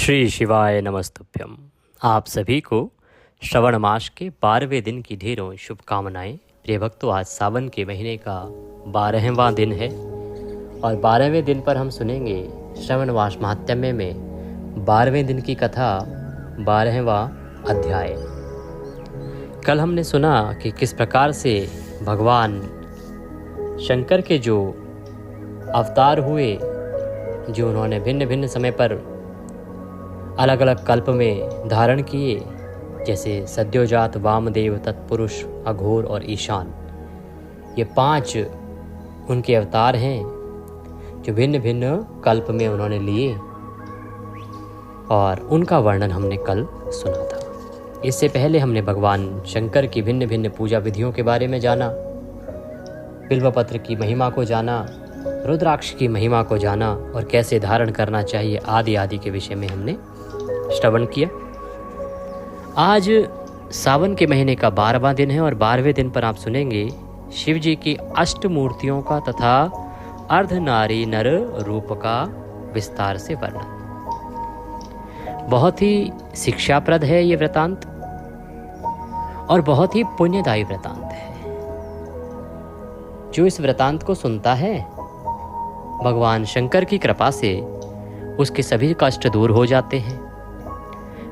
श्री शिवाय नमस्तुभ्यम। आप सभी को श्रवण मास के 12वें दिन की ढेरों शुभकामनाएं। प्रिय भक्तों, आज सावन के महीने का 12वां दिन है और 12वें दिन पर हम सुनेंगे श्रवण मास महात्म्य में 12वें दिन की कथा, 12वां अध्याय। कल हमने सुना कि किस प्रकार से भगवान शंकर के जो अवतार हुए, जो उन्होंने भिन्न भिन्न समय पर अलग अलग कल्प में धारण किए, जैसे सद्योजात, वामदेव, तत्पुरुष, अघोर और ईशान। ये 5 उनके अवतार हैं जो भिन्न भिन्न कल्प में उन्होंने लिए और उनका वर्णन हमने कल सुना था। इससे पहले हमने भगवान शंकर की भिन्न भिन्न पूजा विधियों के बारे में जाना, बिल्वपत्र की महिमा को जाना, रुद्राक्ष की महिमा को जाना और कैसे धारण करना चाहिए आदि के विषय में हमने श्रवण किया। आज सावन के महीने का 12वां दिन है और 12वें दिन पर आप सुनेंगे शिव जी की 8 मूर्तियों का तथा अर्धनारी नर रूप का विस्तार से वर्णन। बहुत ही शिक्षाप्रद है ये वृतांत और बहुत ही पुण्यदायी वृतांत है। जो इस वृतांत को सुनता है, भगवान शंकर की कृपा से उसके सभी कष्ट दूर हो जाते हैं।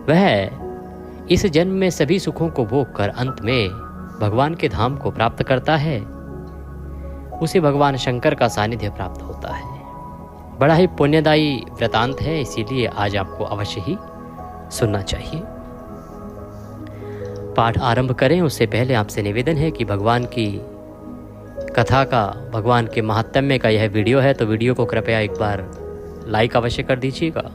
वह इस जन्म में सभी सुखों को भोग कर अंत में भगवान के धाम को प्राप्त करता है। उसे भगवान शंकर का सानिध्य प्राप्त होता है। बड़ा ही पुण्यदायी वृतांत है, इसीलिए आज आपको अवश्य ही सुनना चाहिए। पाठ आरंभ करें उससे पहले आपसे निवेदन है कि भगवान की कथा का, भगवान के महात्म्य का यह वीडियो है तो वीडियो को कृपया एक बार लाइक अवश्य कर दीजिएगा।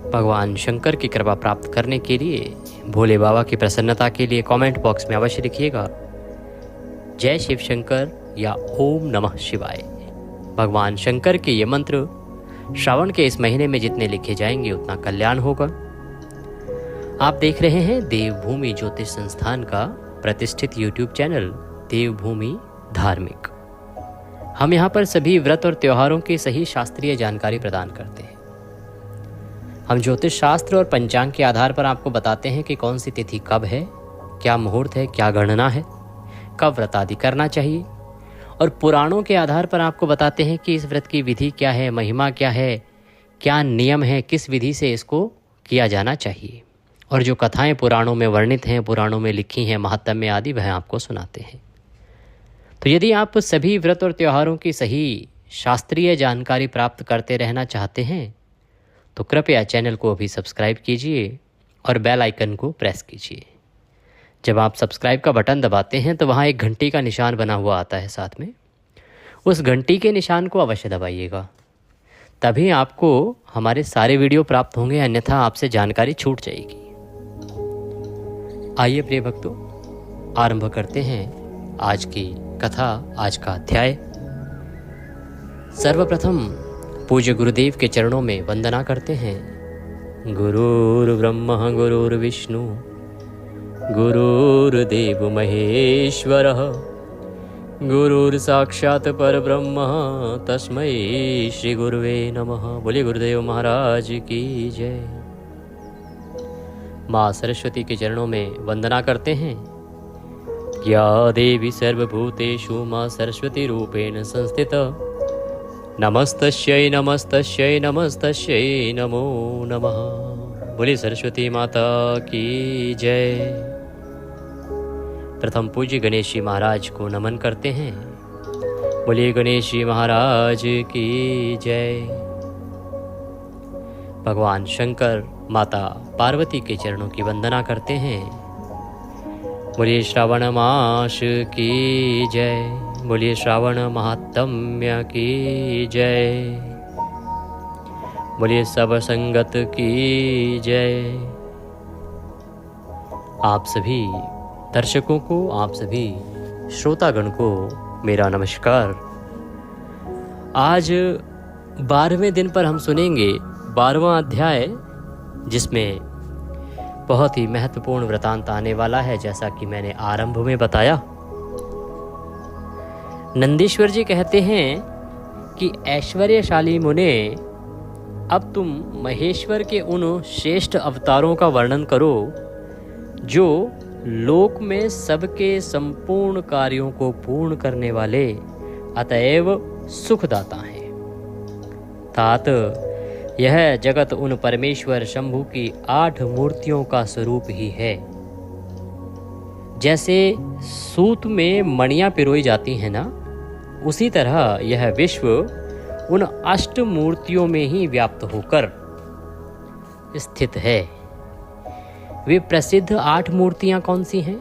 भगवान शंकर की कृपा प्राप्त करने के लिए, भोले बाबा की प्रसन्नता के लिए कमेंट बॉक्स में अवश्य लिखिएगा जय शिव शंकर या ओम नमः शिवाय। भगवान शंकर के ये मंत्र श्रावण के इस महीने में जितने लिखे जाएंगे उतना कल्याण होगा। आप देख रहे हैं देवभूमि ज्योतिष संस्थान का प्रतिष्ठित यूट्यूब चैनल देवभूमि धार्मिक। हम यहाँ पर सभी व्रत और त्योहारों की सही शास्त्रीय जानकारी प्रदान करते हैं। हम ज्योतिष शास्त्र और पंचांग के आधार पर आपको बताते हैं कि कौन सी तिथि कब है, क्या मुहूर्त है, क्या गणना है, कब व्रत आदि करना चाहिए, और पुराणों के आधार पर आपको बताते हैं कि इस व्रत की विधि क्या है, महिमा क्या है, क्या नियम है, किस विधि से इसको किया जाना चाहिए। और जो कथाएं पुराणों में वर्णित हैं, पुराणों में लिखी हैं, महात्म्य आदि, वह आपको सुनाते हैं। तो यदि आप सभी व्रत और त्योहारों की सही शास्त्रीय जानकारी प्राप्त करते रहना चाहते हैं तो कृपया चैनल को अभी सब्सक्राइब कीजिए और बेल आइकन को प्रेस कीजिए। जब आप सब्सक्राइब का बटन दबाते हैं तो वहाँ एक घंटी का निशान बना हुआ आता है साथ में, उस घंटी के निशान को अवश्य दबाइएगा, तभी आपको हमारे सारे वीडियो प्राप्त होंगे, अन्यथा आपसे जानकारी छूट जाएगी। आइए प्रिय भक्तों, आरंभ करते हैं आज की कथा, आज का अध्याय। सर्वप्रथम पूज्य गुरुदेव के चरणों में वंदना करते हैं। गुरुर्ब्रह्मा गुरुर्विष्णु गुरुर्देव महेश्वरः गुरुर्साक्षात् परब्रह्म तस्मै श्री गुरुवे नमः। बोलिए गुरुदेव महाराज की जय। माँ सरस्वती के चरणों में वंदना करते हैं। या देवी सर्वभूतेषु माँ सरस्वती रूपेण संस्थिता नमस्तस्यै नमस्तस्यै नमस्तस्यै नमो नमः। बोली सरस्वती माता की जय। प्रथम पूज्य गणेश जी महाराज को नमन करते हैं। बोलिए गणेश जी महाराज की जय। भगवान शंकर, माता पार्वती के चरणों की वंदना करते हैं। बोलिए श्रावण मास की जय। बोलिए श्रावण महात्म्य की जय। बोलिए सब संगत की जय। आप सभी दर्शकों को, आप सभी श्रोतागण को मेरा नमस्कार। आज 12वें दिन पर हम सुनेंगे 12वां अध्याय, जिसमें बहुत ही महत्वपूर्ण वृतांत आने वाला है। जैसा कि मैंने आरंभ में बताया, नंदीश्वर जी कहते हैं कि ऐश्वर्यशाली मुने अब तुम महेश्वर के उन श्रेष्ठ अवतारों का वर्णन करो जो लोक में सबके संपूर्ण कार्यों को पूर्ण करने वाले अतएव सुखदाता हैं। तात यह जगत उन परमेश्वर शंभु की 8 मूर्तियों का स्वरूप ही है। जैसे सूत में मणियां पिरोई जाती हैं ना, उसी तरह यह विश्व उन 8 मूर्तियों में ही व्याप्त होकर स्थित है। वे प्रसिद्ध 8 मूर्तियां कौन सी हैं?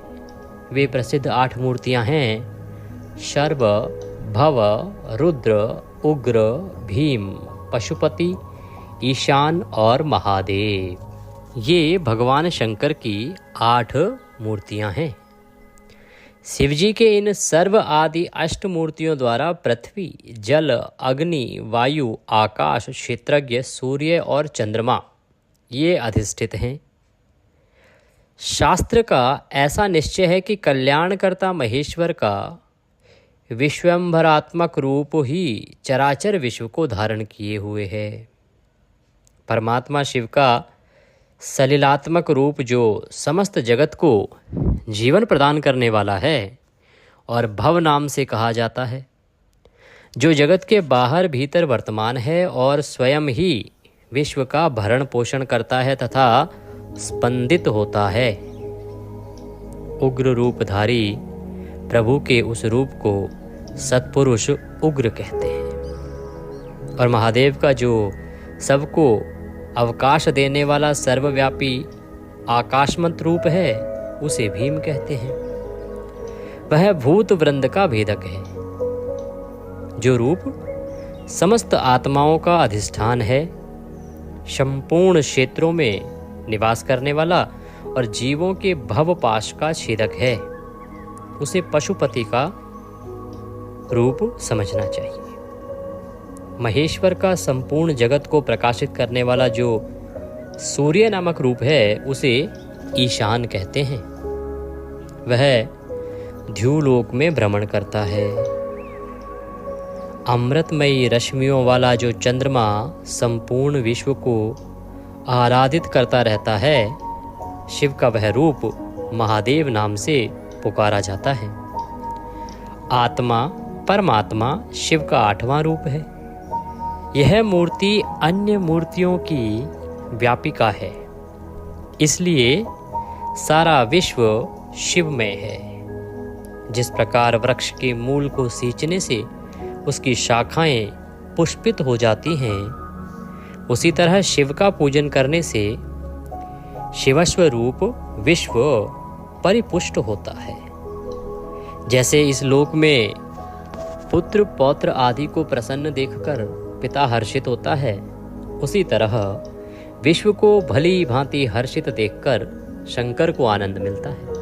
वे प्रसिद्ध 8 मूर्तियां हैं शर्व, भव, रुद्र, उग्र, भीम, पशुपति, ईशान और महादेव। ये भगवान शंकर की 8 मूर्तियां हैं। शिवजी के इन सर्व आदि 8 मूर्तियों द्वारा पृथ्वी, जल, अग्नि, वायु, आकाश, क्षेत्रज्ञ, सूर्य और चंद्रमा ये अधिष्ठित हैं। शास्त्र का ऐसा निश्चय है कि कल्याणकर्ता महेश्वर का विश्वंभरात्मक रूप ही चराचर विश्व को धारण किए हुए है। परमात्मा शिव का सलिलात्मक रूप जो समस्त जगत को जीवन प्रदान करने वाला है और भव नाम से कहा जाता है, जो जगत के बाहर भीतर वर्तमान है और स्वयं ही विश्व का भरण पोषण करता है तथा स्पंदित होता है। उग्र रूपधारी प्रभु के उस रूप को सत्पुरुष उग्र कहते हैं और महादेव का जो सबको अवकाश देने वाला सर्वव्यापी आकाशमंत रूप है उसे भीम कहते हैं। वह भूत वृंद का भेदक है। जो रूप समस्त आत्माओं का अधिष्ठान है, संपूर्ण क्षेत्रों में निवास करने वाला और जीवों के भवपाश का छेदक है, उसे पशुपति का रूप समझना चाहिए। महेश्वर का संपूर्ण जगत को प्रकाशित करने वाला जो सूर्य नामक रूप है उसे ईशान कहते हैं। वह ध्युलोक में भ्रमण करता है। अमृतमयी रश्मियों वाला जो चंद्रमा संपूर्ण विश्व को आराधित करता रहता है, शिव का वह रूप महादेव नाम से पुकारा जाता है। आत्मा परमात्मा शिव का 8वां रूप है। यह मूर्ति अन्य मूर्तियों की व्यापिका है, इसलिए सारा विश्व शिवमय है। जिस प्रकार वृक्ष के मूल को सींचने से उसकी शाखाएं पुष्पित हो जाती हैं, उसी तरह शिव का पूजन करने से शिवस्व रूप विश्व परिपुष्ट होता है। जैसे इस लोक में पुत्र पौत्र आदि को प्रसन्न देखकर पिता हर्षित होता है, उसी तरह विश्व को भली भांति हर्षित देखकर शंकर को आनंद मिलता है।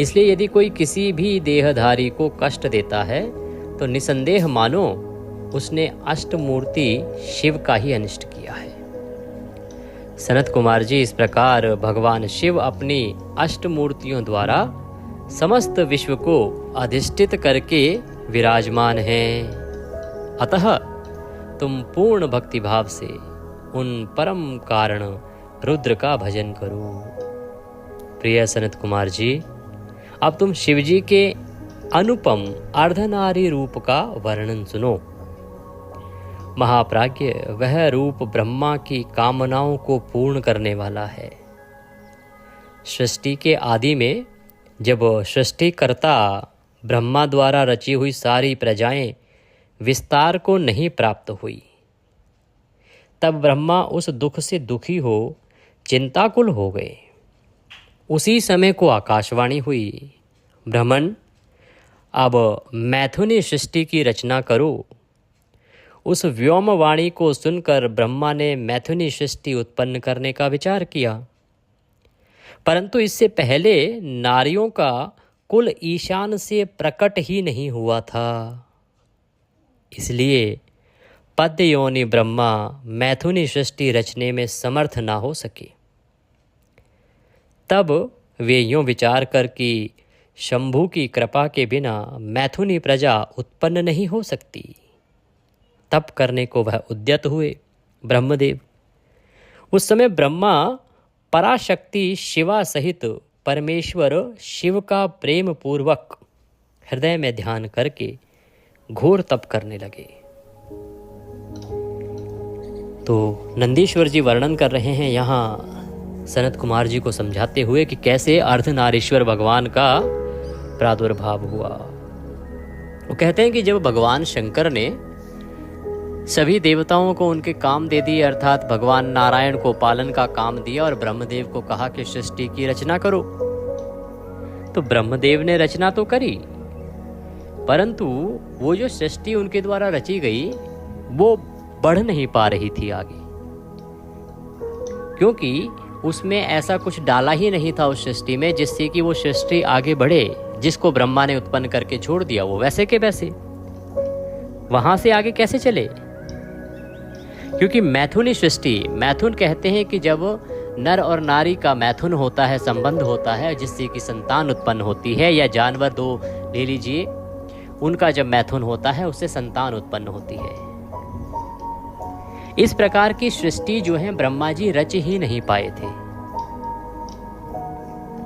इसलिए यदि कोई किसी भी देहधारी को कष्ट देता है तो निसंदेह मानो उसने अष्टमूर्ति शिव का ही अनिष्ट किया है। सनत कुमार जी, इस प्रकार भगवान शिव अपनी अष्टमूर्तियों द्वारा समस्त विश्व को अधिष्ठित करके विराजमान हैं। अतः तुम पूर्ण भक्ति भाव से उन परम कारण रुद्र का भजन करो। प्रिय सनत कुमार जी, अब तुम शिवजी के अनुपम अर्धनारी रूप का वर्णन सुनो। महाप्राज्ञ, वह रूप ब्रह्मा की कामनाओं को पूर्ण करने वाला है। सृष्टि के आदि में जब सृष्टिकर्ता ब्रह्मा द्वारा रची हुई सारी प्रजाएं विस्तार को नहीं प्राप्त हुई, तब ब्रह्मा उस दुख से दुखी हो चिंताकुल हो गए। उसी समय को आकाशवाणी हुई, ब्रह्मन, अब मैथुनी सृष्टि की रचना करो। उस व्योमवाणी को सुनकर ब्रह्मा ने मैथुनी सृष्टि उत्पन्न करने का विचार किया, परंतु इससे पहले नारियों का कुल ईशान से प्रकट ही नहीं हुआ था। इसलिए पद्य योनि ब्रह्मा मैथुनी सृष्टि रचने में समर्थ ना हो सके। तब वे यूं विचार कर कि शंभु की कृपा के बिना मैथुनी प्रजा उत्पन्न नहीं हो सकती, तप करने को वह उद्यत हुए ब्रह्मदेव। उस समय ब्रह्मा पराशक्ति शिवा सहित परमेश्वर शिव का प्रेम पूर्वक हृदय में ध्यान करके घोर तप करने लगे। तो नंदीश्वर जी वर्णन कर रहे हैं यहाँ सनत कुमार जी को समझाते हुए कि कैसे अर्धनारीश्वर भगवान का प्रादुर्भाव हुआ। वो कहते हैं कि जब भगवान शंकर ने सभी देवताओं को उनके काम दे दिए, अर्थात भगवान नारायण को पालन का काम दिया और ब्रह्मदेव को कहा कि सृष्टि की रचना करो, तो ब्रह्मदेव ने रचना तो करी, परंतु वो जो सृष्टि उनके द्वारा रची गई वो बढ़ नहीं पा रही थी आगे, क्योंकि उसमें ऐसा कुछ डाला ही नहीं था उस सृष्टि में जिससे कि वो सृष्टि आगे बढ़े। जिसको ब्रह्मा ने उत्पन्न करके छोड़ दिया वो वैसे के वैसे वहां से आगे कैसे चले, क्योंकि मैथुनी सृष्टि, मैथुन कहते हैं कि जब नर और नारी का मैथुन होता है, संबंध होता है जिससे कि संतान उत्पन्न होती है, या जानवर दो ले लीजिए, उनका जब मैथुन होता है उससे संतान उत्पन्न होती है। इस प्रकार की सृष्टि जो है ब्रह्मा जी रच ही नहीं पाए थे।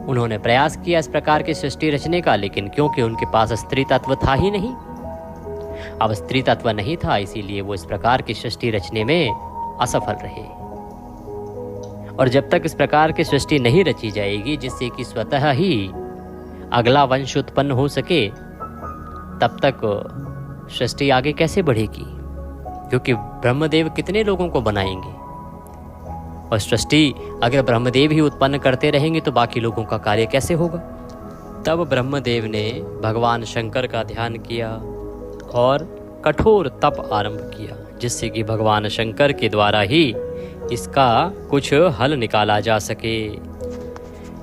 उन्होंने प्रयास किया इस प्रकार की सृष्टि रचने का, लेकिन क्योंकि उनके पास स्त्री तत्व था ही नहीं, अब स्त्री तत्व नहीं था, इसीलिए वो इस प्रकार की सृष्टि रचने में असफल रहे। और जब तक इस प्रकार की सृष्टि नहीं रची जाएगी जिससे कि स्वतः ही अगला वंश उत्पन्न हो सके, तब तक सृष्टि आगे कैसे बढ़ेगी, क्योंकि ब्रह्मदेव कितने लोगों को बनाएंगे, और सृष्टि अगर ब्रह्मदेव ही उत्पन्न करते रहेंगे तो बाकी लोगों का कार्य कैसे होगा। तब ब्रह्मदेव ने भगवान शंकर का ध्यान किया और कठोर तप आरंभ किया, जिससे कि भगवान शंकर के द्वारा ही इसका कुछ हल निकाला जा सके।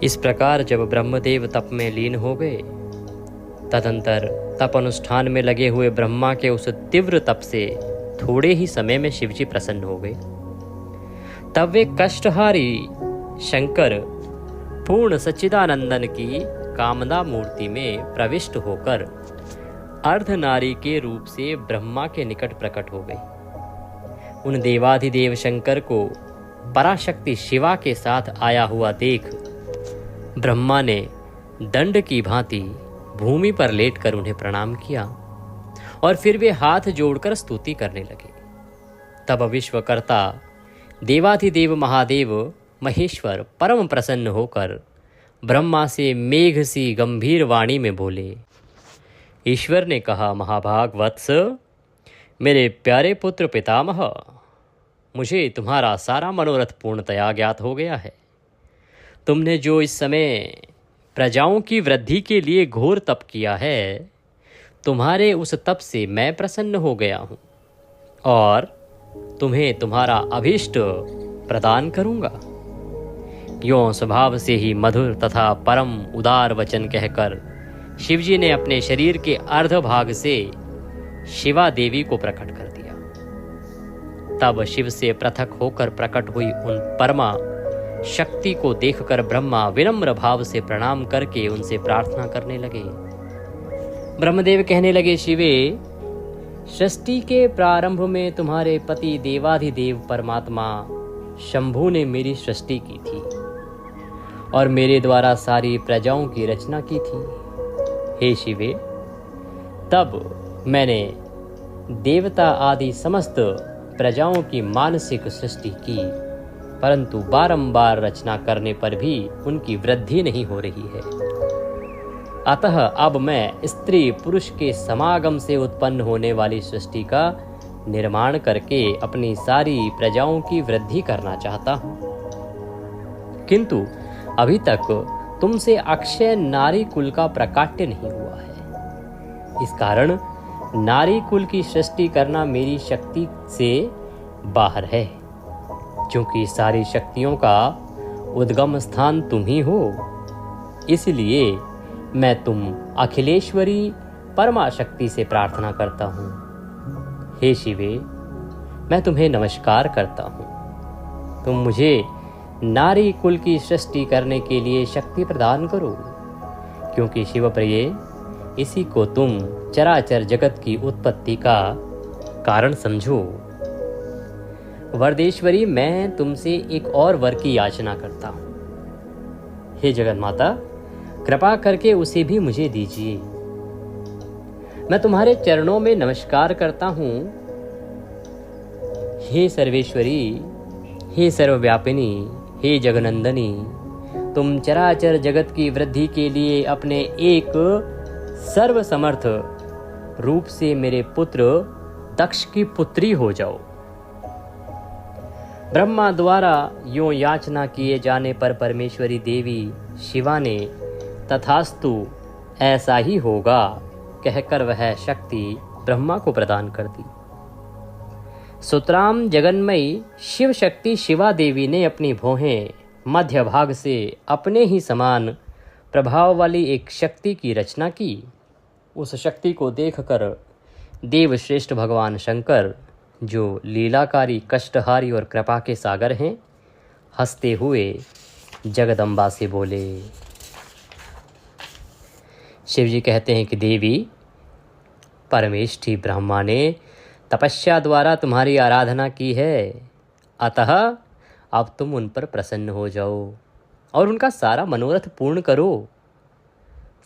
इस प्रकार जब ब्रह्मदेव तप में लीन हो गए, तदंतर तप अनुष्ठान में लगे हुए ब्रह्मा के उस तीव्र तप से थोड़े ही समय में शिवजी प्रसन्न हो गए। तब वे कष्टहारी शंकर पूर्ण सच्चिदानंदन की कामना मूर्ति में प्रविष्ट होकर अर्धनारी के रूप से ब्रह्मा के निकट प्रकट हो गए। उन देवाधिदेव शंकर को पराशक्ति शिवा के साथ आया हुआ देख ब्रह्मा ने दंड की भांति भूमि पर लेटकर उन्हें प्रणाम किया और फिर वे हाथ जोड़कर स्तुति करने लगे। तब विश्वकर्ता देवाधिदेव महादेव महेश्वर परम प्रसन्न होकर ब्रह्मा से मेघ सी गंभीर वाणी में बोले। ईश्वर ने कहा, महाभाग वत्स, मेरे प्यारे पुत्र पितामह, मुझे तुम्हारा सारा मनोरथ पूर्णतया ज्ञात हो गया है। तुमने जो इस समय प्रजाओं की वृद्धि के लिए घोर तप किया है, तुम्हारे उस तप से मैं प्रसन्न हो गया हूँ और तुम्हें तुम्हारा अभीष्ट प्रदान करूँगा। यों स्वभाव से ही मधुर तथा परम उदार वचन कहकर शिवजी ने अपने शरीर के अर्ध भाग से शिवा देवी को प्रकट कर दिया। तब शिव से पृथक होकर प्रकट हुई उन परमा शक्ति को देखकर ब्रह्मा विनम्र भाव से प्रणाम करके उनसे प्रार्थना करने लगे। ब्रह्मदेव कहने लगे, शिवे, सृष्टि के प्रारंभ में तुम्हारे पति देवाधिदेव परमात्मा शंभु ने मेरी सृष्टि की थी और मेरे द्वारा सारी प्रजाओं की रचना की थी। हे शिवे, तब मैंने देवता आदि समस्त प्रजाओं की मानसिक सृष्टि की, परंतु बारंबार रचना करने पर भी उनकी वृद्धि नहीं हो रही है। अतः अब मैं स्त्री पुरुष के समागम से उत्पन्न होने वाली सृष्टि का निर्माण करके अपनी सारी प्रजाओं की वृद्धि करना चाहता हूँ, किंतु अभी तक तुमसे अक्षय नारी कुल का प्रकाट्य नहीं हुआ है। इस कारण नारी कुल की सृष्टि करना मेरी शक्ति से बाहर है, क्योंकि सारी शक्तियों का उद्गम स्थान तुम ही हो। इसलिए मैं तुम अखिलेश्वरी परमा शक्ति से प्रार्थना करता हूँ। हे शिवे, मैं तुम्हें नमस्कार करता हूँ। तुम मुझे नारी कुल की सृष्टि करने के लिए शक्ति प्रदान करो, क्योंकि शिवप्रिय, इसी को तुम चराचर जगत की उत्पत्ति का कारण समझो। वरदेश्वरी, मैं तुमसे एक और वर की याचना करता हूँ। हे जगत माता, कृपा करके उसे भी मुझे दीजिए। मैं तुम्हारे चरणों में नमस्कार करता हूँ। हे सर्वेश्वरी, हे सर्वव्यापिनी, हे जगनंदनी, तुम चराचर जगत की वृद्धि के लिए अपने एक सर्वसमर्थ रूप से मेरे पुत्र दक्ष की पुत्री हो जाओ। ब्रह्मा द्वारा यूं याचना किए जाने पर परमेश्वरी देवी शिवा ने तथास्तु ऐसा ही होगा कहकर वह शक्ति ब्रह्मा को प्रदान कर दी। सुतराम जगन्मयी शिव शक्ति शिवा देवी ने अपनी भौहें मध्य भाग से अपने ही समान प्रभाव वाली एक शक्ति की रचना की। उस शक्ति को देखकर देवश्रेष्ठ भगवान शंकर, जो लीलाकारी, कष्टहारी और कृपा के सागर हैं, हंसते हुए जगदम्बा से बोले। शिवजी कहते हैं कि देवी, परमेष्ठी ब्रह्मा ने तपस्या द्वारा तुम्हारी आराधना की है, अतः अब तुम उन पर प्रसन्न हो जाओ और उनका सारा मनोरथ पूर्ण करो।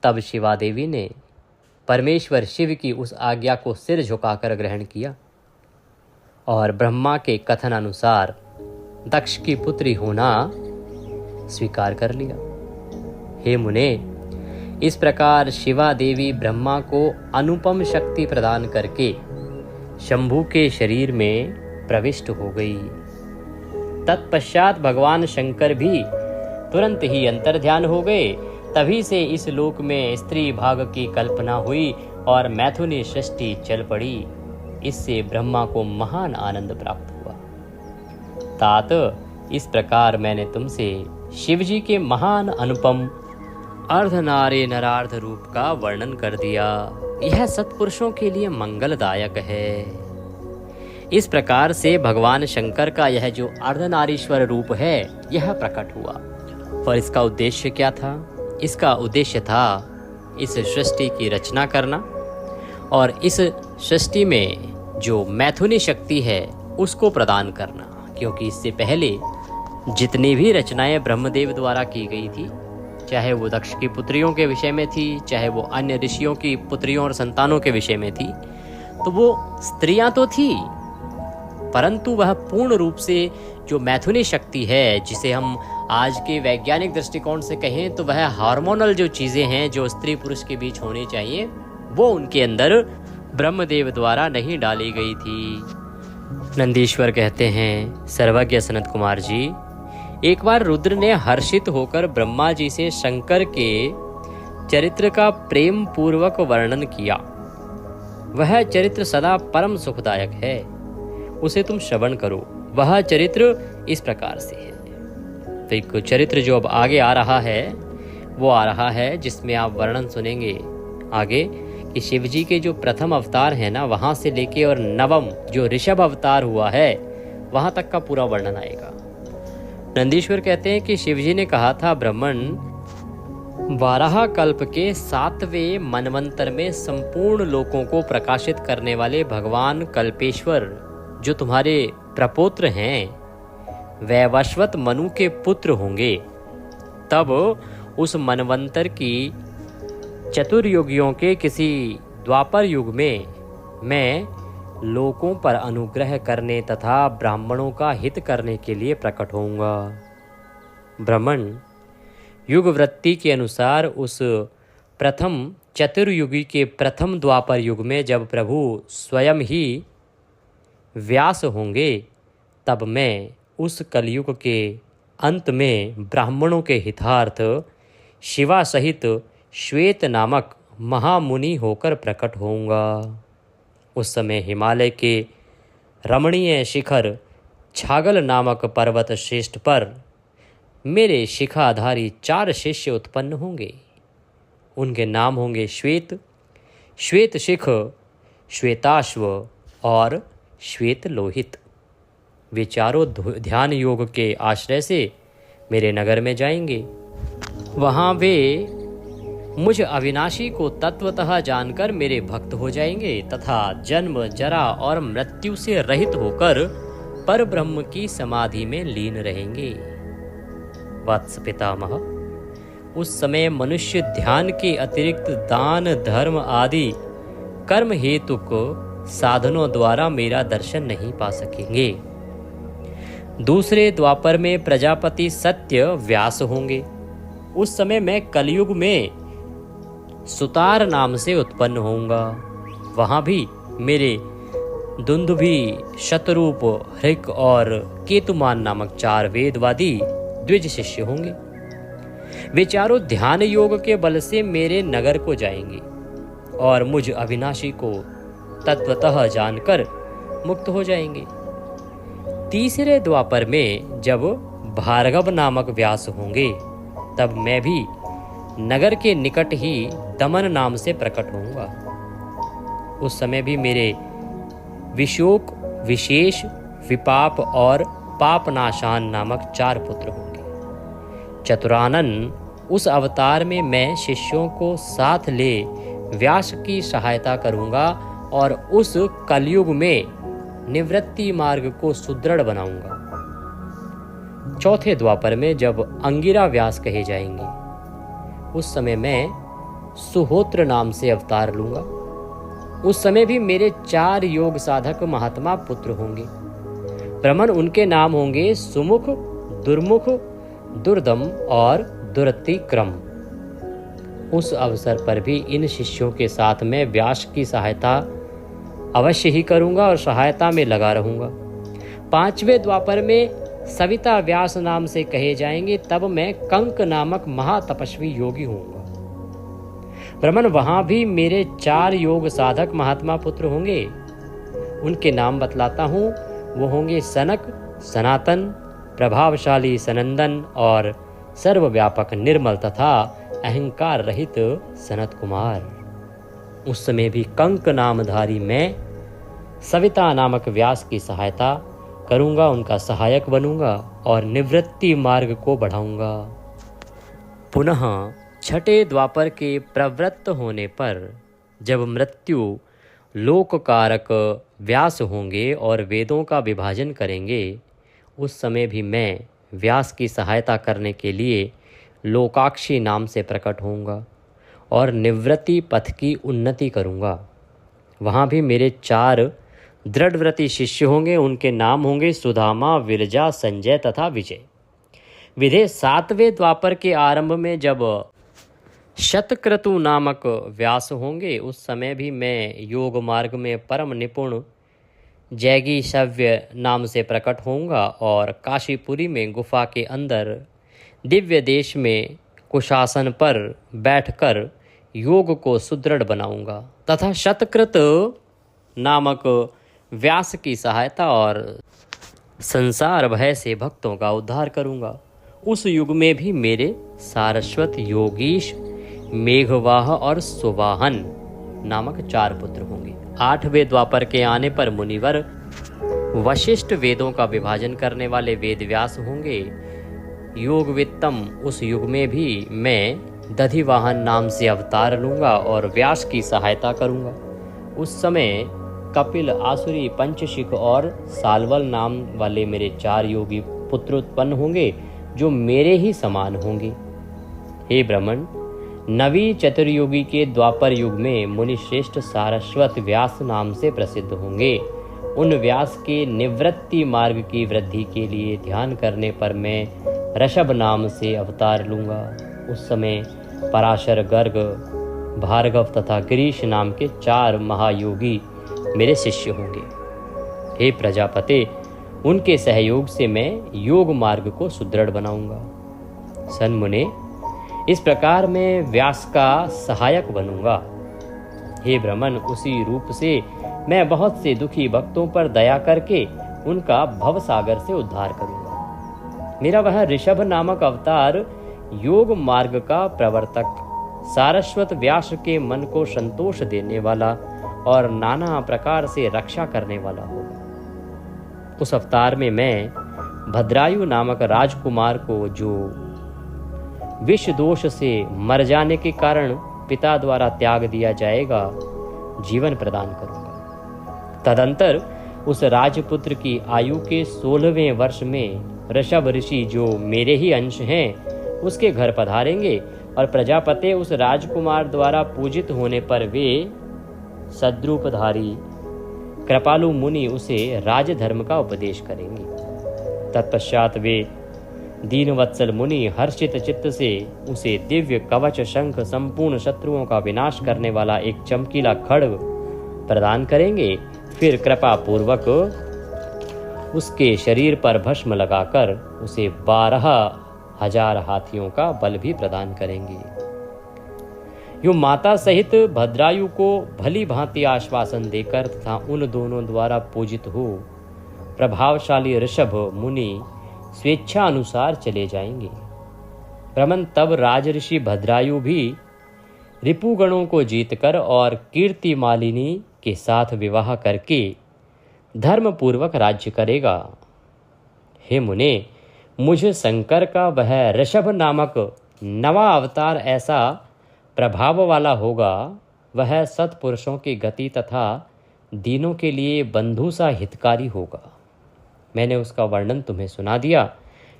तब शिवा देवी ने परमेश्वर शिव की उस आज्ञा को सिर झुकाकर ग्रहण किया और ब्रह्मा के कथन अनुसार दक्ष की पुत्री होना स्वीकार कर लिया। हे मुने, इस प्रकार शिवा देवी ब्रह्मा को अनुपम शक्ति प्रदान करके शंभु के शरीर में प्रविष्ट हो गई। तत्पश्चात भगवान शंकर भी तुरंत ही अंतर्ध्यान हो गए। तभी से इस लोक में स्त्री भाग की कल्पना हुई और मैथुनी सृष्टि चल पड़ी। इससे ब्रह्मा को महान आनंद प्राप्त हुआ। तात, इस प्रकार मैंने तुमसे शिवजी के महान अनुपम अर्धनारी नरार्ध रूप का वर्णन कर दिया। यह सत्पुरुषों के लिए मंगलदायक है। इस प्रकार से भगवान शंकर का यह जो अर्धनारीश्वर रूप है, यह प्रकट हुआ। और इसका उद्देश्य क्या था? इसका उद्देश्य था इस सृष्टि की रचना करना और इस सृष्टि में जो मैथुनी शक्ति है उसको प्रदान करना। क्योंकि इससे पहले जितनी भी रचनाएं ब्रह्मदेव द्वारा की गई थी, चाहे वो दक्ष की पुत्रियों के विषय में थी, चाहे वो अन्य ऋषियों की पुत्रियों और संतानों के विषय में थी, तो वो स्त्रियां तो थी, परंतु वह पूर्ण रूप से जो मैथुनी शक्ति है, जिसे हम आज के वैज्ञानिक दृष्टिकोण से कहें तो वह हार्मोनल जो चीज़ें हैं जो स्त्री पुरुष के बीच होनी चाहिए, वो उनके अंदर ब्रह्मदेव द्वारा नहीं डाली गई थी। नंदीश्वर कहते हैं, सर्वज्ञ सनत कुमार जी, एक बार रुद्र ने हर्षित होकर ब्रह्मा जी से शंकर के चरित्र का प्रेम पूर्वक वर्णन किया। वह चरित्र सदा परम सुखदायक है, उसे तुम श्रवण करो। वह चरित्र इस प्रकार से है। तो एक चरित्र जो अब आगे आ रहा है, वो आ रहा है जिसमें आप वर्णन सुनेंगे आगे कि शिवजी के जो प्रथम अवतार है ना, वहाँ से लेके और नवम जो ऋषभ अवतार हुआ है, वहाँ तक का पूरा वर्णन आएगा। नंदीश्वर कहते हैं कि शिवजी ने कहा था, ब्राह्मण, 12 कल्प के 7वें मनवंतर में संपूर्ण लोकों को प्रकाशित करने वाले भगवान कल्पेश्वर जो तुम्हारे प्रपौत्र हैं, वैवस्वत मनु के पुत्र होंगे। तब उस मनवंतर की चतुर्युगियों के किसी द्वापर युग में मैं लोकों पर अनुग्रह करने तथा ब्राह्मणों का हित करने के लिए प्रकट होऊंगा। ब्राह्मण, युग वृत्ति के अनुसार उस प्रथम चतुर्युगी के प्रथम द्वापर युग में जब प्रभु स्वयं ही व्यास होंगे, तब मैं उस कलयुग के अंत में ब्राह्मणों के हितार्थ शिवा सहित श्वेत नामक महामुनि होकर प्रकट होऊंगा। उस समय हिमालय के रमणीय शिखर छागल नामक पर्वत श्रेष्ठ पर मेरे शिखाधारी 4 शिष्य उत्पन्न होंगे। उनके नाम होंगे श्वेत, श्वेत शिख, श्वेताश्व और श्वेत लोहित। वे चारों ध्यान योग के आश्रय से मेरे नगर में जाएंगे। वहाँ वे मुझ अविनाशी को तत्वतः जानकर मेरे भक्त हो जाएंगे तथा जन्म, जरा और मृत्यु से रहित होकर पर ब्रह्म की समाधि में लीन रहेंगे। वत्स पितामह, उस समय मनुष्य ध्यान के अतिरिक्त दान धर्म आदि कर्म हेतु को साधनों द्वारा मेरा दर्शन नहीं पा सकेंगे। दूसरे द्वापर में प्रजापति सत्य व्यास होंगे। उस समय मैं कलयुग में सुतार नाम से उत्पन्न होऊंगा। वहां भी मेरे दुंदुभि, शतरूप, हृक और केतुमान नामक 4 वेदवादी द्विज शिष्य होंगे। वे चारों ध्यान योग के बल से मेरे नगर को जाएंगे और मुझ अविनाशी को तत्वतः जानकर मुक्त हो जाएंगे। तीसरे द्वापर में जब भार्गव नामक व्यास होंगे, तब मैं भी नगर के निकट ही दमन नाम से प्रकट होऊंगा। उस समय भी मेरे विशोक, विशेष, विपाप और पापनाशान नामक 4 पुत्र होंगे। चतुरानन उस अवतार में मैं शिष्यों को साथ ले व्यास की सहायता करूंगा और उस कलयुग में निवृत्ति मार्ग को सुदृढ़ बनाऊंगा। चौथे द्वापर में जब अंगिरा व्यास कहे जाएंगे, उस समय मैं सुहोत्र नाम से अवतार लूंगा। उस समय भी मेरे 4 योग साधक महात्मा पुत्र होंगे। ब्राह्मण उनके नाम होंगे सुमुख, दुर्मुख, दुर्दम और दुरतिक्रम। उस अवसर पर भी इन शिष्यों के साथ मैं व्यास की सहायता अवश्य ही करूंगा और सहायता में लगा रहूंगा। 5वें द्वापर में सविता व्यास नाम से कहे जाएंगे, तब मैं कंक नामक महातपस्वी योगी होऊंगा। ब्राह्मण वहां भी मेरे 4 योग साधक महात्मा पुत्र होंगे। उनके नाम बतलाता हूं। वो होंगे सनक, सनातन, प्रभावशाली सनंदन और सर्वव्यापक निर्मल तथा अहंकार रहित सनत कुमार। उस समय भी कंक नामधारी मैं सविता नामक व्यास की सहायता करूंगा, उनका सहायक बनूंगा और निवृत्ति मार्ग को बढ़ाऊंगा। पुनः 6ठे द्वापर के प्रवृत्त होने पर जब मृत्यु लोककारक व्यास होंगे और वेदों का विभाजन करेंगे, उस समय भी मैं व्यास की सहायता करने के लिए लोकाक्षी नाम से प्रकट होऊंगा और निवृत्ति पथ की उन्नति करूंगा। वहाँ भी मेरे 4 दृढ़व्रती शिष्य होंगे। उनके नाम होंगे सुदामा, विरजा, संजय तथा विजय। विधे 7वें द्वापर के आरंभ में जब शतक्रतु नामक व्यास होंगे, उस समय भी मैं योग मार्ग में परम निपुण जैगी शव्य नाम से प्रकट होऊंगा और काशीपुरी में गुफा के अंदर दिव्य देश में कुशासन पर बैठकर योग को सुदृढ़ बनाऊंगा तथा शतकृत नामक व्यास की सहायता और संसार भय से भक्तों का उद्धार करूंगा। उस युग में भी मेरे सारस्वत, योगीश, मेघवाह और सुवाहन नामक 4 पुत्र होंगे। 8वें द्वापर के आने पर मुनिवर वशिष्ठ वेदों का विभाजन करने वाले वेदव्यास होंगे। योग वित्तम उस युग में भी मैं दधिवाहन नाम से अवतार लूंगा और व्यास की सहायता करूंगा। उस समय कपिल, आसुरी, पंचशिख और सालवल नाम वाले मेरे 4 योगी पुत्र उत्पन्न होंगे जो मेरे ही समान होंगे। हे ब्राह्मण, नवी चतुर्युगी के द्वापर युग में मुनिश्रेष्ठ सारस्वत व्यास नाम से प्रसिद्ध होंगे। उन व्यास के निवृत्ति मार्ग की वृद्धि के लिए ध्यान करने पर मैं ऋषभ नाम से अवतार लूंगा। उस समय पराशर, गर्ग, भार्गव तथा गिरीश नाम के 4 महायोगी मेरे शिष्य होंगे। हे प्रजापते, उनके सहयोग से मैं योग मार्ग को सुदृढ़ बनाऊंगा। सन्मुने, इस प्रकार मैं व्यास का सहायक बनूंगा। हे ब्राह्मण, उसी रूप से मैं बहुत से दुखी भक्तों पर दया करके उनका भवसागर से उद्धार करूंगा। मेरा वह ऋषभ नामक अवतार योग मार्ग का प्रवर्तक, सारस्वत व्यास के मन को संतोष देने वाला और नाना प्रकार से रक्षा करने वाला होगा। उस अवतार में मैं भद्रायु नामक राजकुमार को, जो विष दोष से मर जाने के कारण पिता द्वारा त्याग दिया जाएगा, जीवन प्रदान करूंगा। तदंतर उस राजपुत्र की आयु के 16वें वर्ष में ऋषभ ऋषि, जो मेरे ही अंश हैं, उसके घर पधारेंगे और प्रजापति उस राजकुमार द्वारा पूजित होने पर वे सद्रूपधारी कृपालु मुनि उसे राजधर्म का उपदेश करेंगे। तत्पश्चात वे दीनवत्सल मुनि हर्षित चित्त से उसे दिव्य कवच शंख, संपूर्ण शत्रुओं का विनाश करने वाला एक चमकीला खड्ग प्रदान करेंगे। फिर कृपा पूर्वक उसके शरीर पर भस्म लगाकर उसे 12,000 हाथियों का बल भी प्रदान करेंगे। यूं माता सहित भद्रायु को भली भांति आश्वासन देकर तथा उन दोनों द्वारा पूजित हो प्रभावशाली ऋषभ मुनि स्वेच्छा अनुसार चले जाएंगे। ब्रह्मन तब राजऋषि भद्रायु भी रिपुगणों को जीतकर और कीर्ति मालिनी के साथ विवाह करके धर्म पूर्वक राज्य करेगा। हे मुने, मुझे शंकर का वह ऋषभ नामक नवा अवतार ऐसा प्रभाव वाला होगा, वह सत्पुरुषों की गति तथा दीनों के लिए बंधु सा हितकारी होगा। मैंने उसका वर्णन तुम्हें सुना दिया।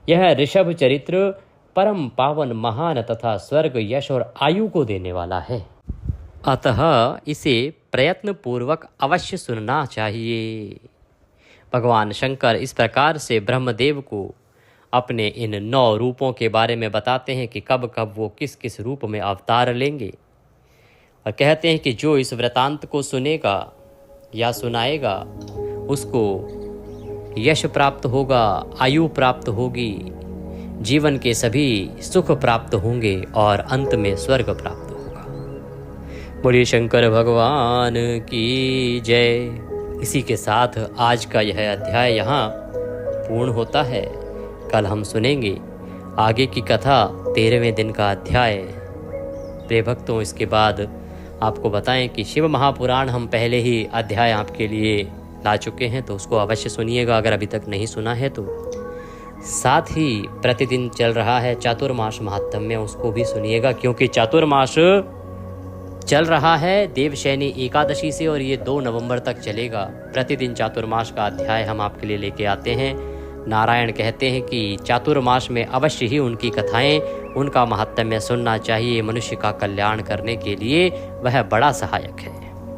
यह ऋषभ चरित्र परम पावन, महान तथा स्वर्ग, यश और आयु को देने वाला है। अतः इसे प्रयत्न पूर्वक अवश्य सुनना चाहिए। भगवान शंकर इस प्रकार से ब्रह्मदेव को अपने इन 9 रूपों के बारे में बताते हैं कि कब कब वो किस किस रूप में अवतार लेंगे, और कहते हैं कि जो इस वृतांत को सुनेगा या सुनाएगा उसको यश प्राप्त होगा, आयु प्राप्त होगी, जीवन के सभी सुख प्राप्त होंगे और अंत में स्वर्ग प्राप्त होगा। बोलिए शंकर भगवान की जय। इसी के साथ आज का यह अध्याय यहाँ पूर्ण होता है। कल हम सुनेंगे आगे की कथा, 13वें दिन का अध्याय। प्रिय भक्तों, इसके बाद आपको बताएं कि शिव महापुराण हम पहले ही अध्याय आपके लिए ला चुके हैं, तो उसको अवश्य सुनिएगा अगर अभी तक नहीं सुना है तो। साथ ही प्रतिदिन चल रहा है चातुर्मास महात्म्य, उसको भी सुनिएगा, क्योंकि चातुर्मास चल रहा है देवशैनी एकादशी से और ये 2 नवंबर तक चलेगा। प्रतिदिन चातुर्मास का अध्याय हम आपके लिए लेके आते हैं। नारायण कहते हैं कि चातुर्मास में अवश्य ही उनकी कथाएं, उनका महात्म्य सुनना चाहिए। मनुष्य का कल्याण करने के लिए वह बड़ा सहायक है,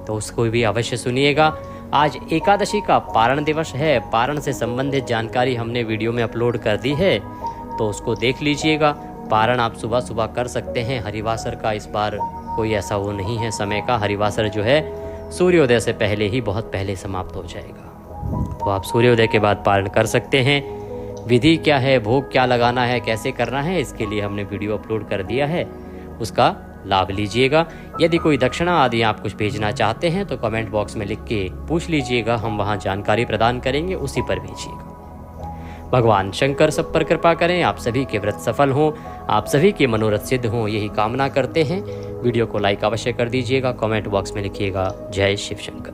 तो उसको भी अवश्य सुनिएगा। आज एकादशी का पारण दिवस है। पारण से संबंधित जानकारी हमने वीडियो में अपलोड कर दी है, तो उसको देख लीजिएगा। पारण आप सुबह सुबह कर सकते हैं। हरिवासर का इस बार कोई ऐसा वो नहीं है समय का। हरिवासर जो है सूर्योदय से पहले ही बहुत पहले समाप्त हो जाएगा, तो आप सूर्योदय के बाद पारण कर सकते हैं। विधि क्या है, भोग क्या लगाना है, कैसे करना है, इसके लिए हमने वीडियो अपलोड कर दिया है, उसका लाभ लीजिएगा। यदि कोई दक्षिणा आदि आप कुछ भेजना चाहते हैं तो कमेंट बॉक्स में लिख के पूछ लीजिएगा, हम वहां जानकारी प्रदान करेंगे, उसी पर भेजिएगा। भगवान शंकर सब पर कृपा करें, आप सभी के व्रत सफल हों, आप सभी के मनोरथ सिद्ध हों, यही कामना करते हैं। वीडियो को लाइक अवश्य कर दीजिएगा, कमेंट बॉक्स में लिखिएगा जय शिव शंकर।